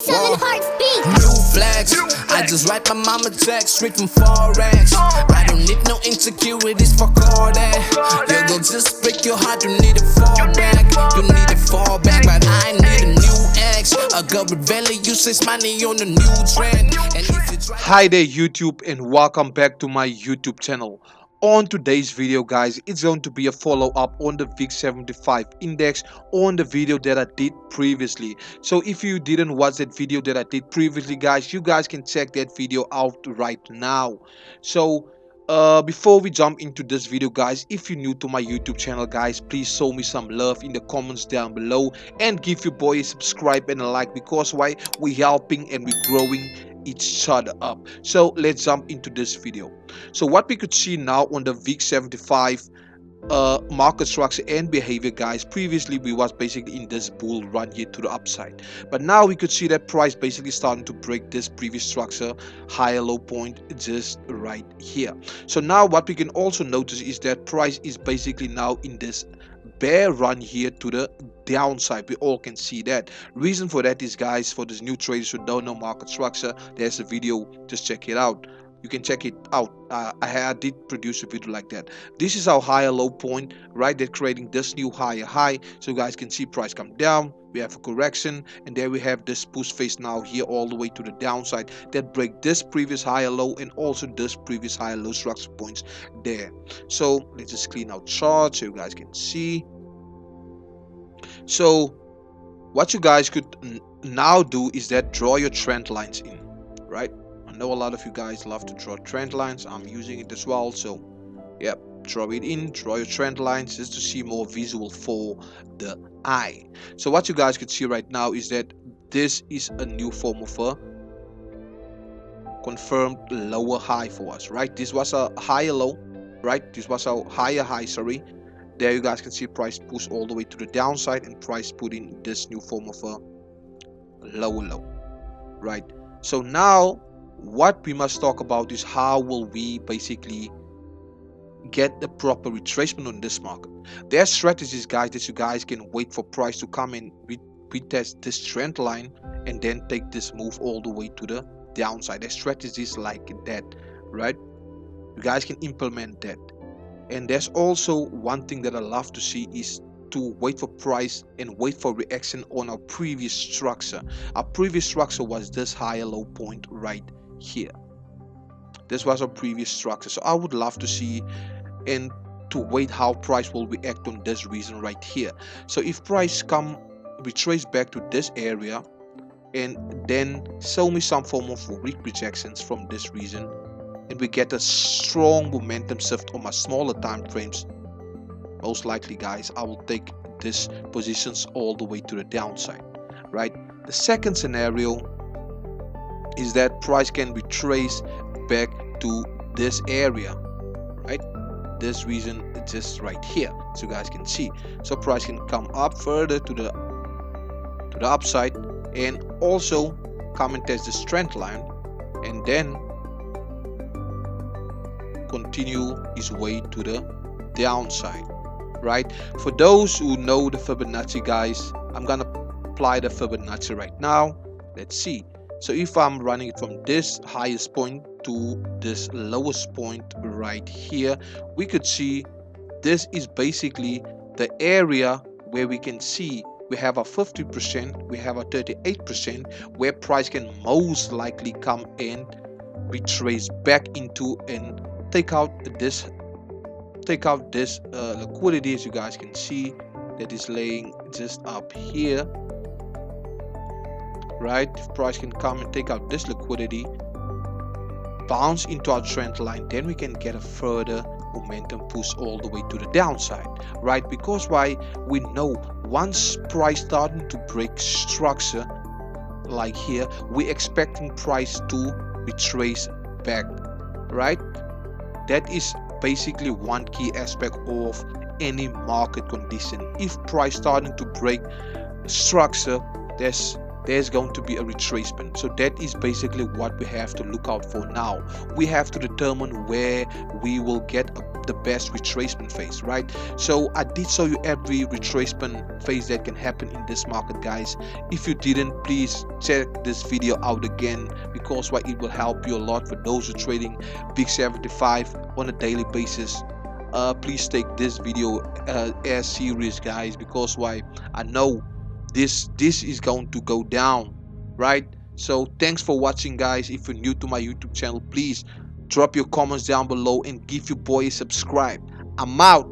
Seven hearts beat. New flags, I just write my mama text straight from Forex. I don't need no insecurities for call that. You go just break your heart, you need to fall back. You need to fall back, but I need a new ex. A girl with value, says money on the new trend. And if you try. Hi there YouTube, and welcome back to my YouTube channel. On today's video guys, it's going to be a follow-up on the VIX75 index on the video that I did previously. So if you didn't watch that video that I did previously guys, you guys can check that video out right now. So before we jump into this video guys, if you're new to my YouTube channel guys, please show me some love in the comments down below and give your boy a subscribe and a like, because why? We're helping and we're growing each other up. So let's jump into this video. So what we could see now on the VIX75 market structure and behavior guys, previously we was basically in this bull run here to the upside, but now we could see that price basically starting to break this previous structure higher low point just right here. So now what we can also notice is that price is basically now in this bear run here to the downside. We all can see that. Reason for that is guys, for this new traders who don't know market structure, there's a video, just check it out. You can check it out. I did produce a video like that. This is our higher low point, right? They're creating this new higher high, so you guys can see price come down. We have a correction, and there we have this push phase now here all the way to the downside that break this previous higher low and also this previous higher low structure points there. So let's just clean out chart so you guys can see. So what you guys could now do is that draw your trend lines in, right? I know a lot of you guys love to draw trend lines. I'm using it as well. So yeah, draw it in, draw your trend lines just to see more visual for the eye. So what you guys can see right now is that this is a new form of a confirmed lower high for us, right? This was a higher low, right? This was a higher high, sorry. There you guys can see price push all the way to the downside and price put in this new form of a lower low, right? So now what we must talk about is how will we basically get the proper retracement on this market. There are strategies guys that you guys can wait for price to come in, retest this trend line and then take this move all the way to the downside. There's strategies like that, right? You guys can implement that. And there's also one thing that I love to see is to wait for price and wait for reaction on our previous structure. Our previous structure was this higher low point right here. This was our previous structure. So I would love to see and to wait how price will react on this reason right here. So if price retrace back to this area and then show me some form of weak rejections from this reason, and we get a strong momentum shift on my smaller time frames, most likely guys I will take this positions all the way to the downside, right? The second scenario is that price can retrace back to this area, right? This reason it's just right here, so you guys can see. So price can come up further to the upside and also come and test this trend line and then continue his way to the downside, right? For those who know the Fibonacci guys, I'm gonna apply the Fibonacci right now. Let's see. So if I'm running it from this highest point to this lowest point right here, we could see this is basically the area where we can see we have a 50%, we have a 38%, where price can most likely come and retrace back into and take out this liquidity, as you guys can see that is laying just up here, right? If price can come and take out this liquidity, bounce into our trend line, then we can get a further momentum push all the way to the downside, right? Because why? We know once price starting to break structure like here, we're expecting price to retrace back, right? That is basically one key aspect of any market condition. If price starting to break structure, there's there's going to be a retracement. So that is basically what we have to look out for now. We have to determine where we will get the best retracement phase, right? So I did show you every retracement phase that can happen in this market, guys. If you didn't, please check this video out again, because why, it will help you a lot for those who are trading VIX75 on a daily basis. Please take this video as serious, guys, because why, I know this is going to go down, right? So thanks for watching, guys. If you're new to my YouTube channel, please drop your comments down below and give your boy a subscribe. I'm out.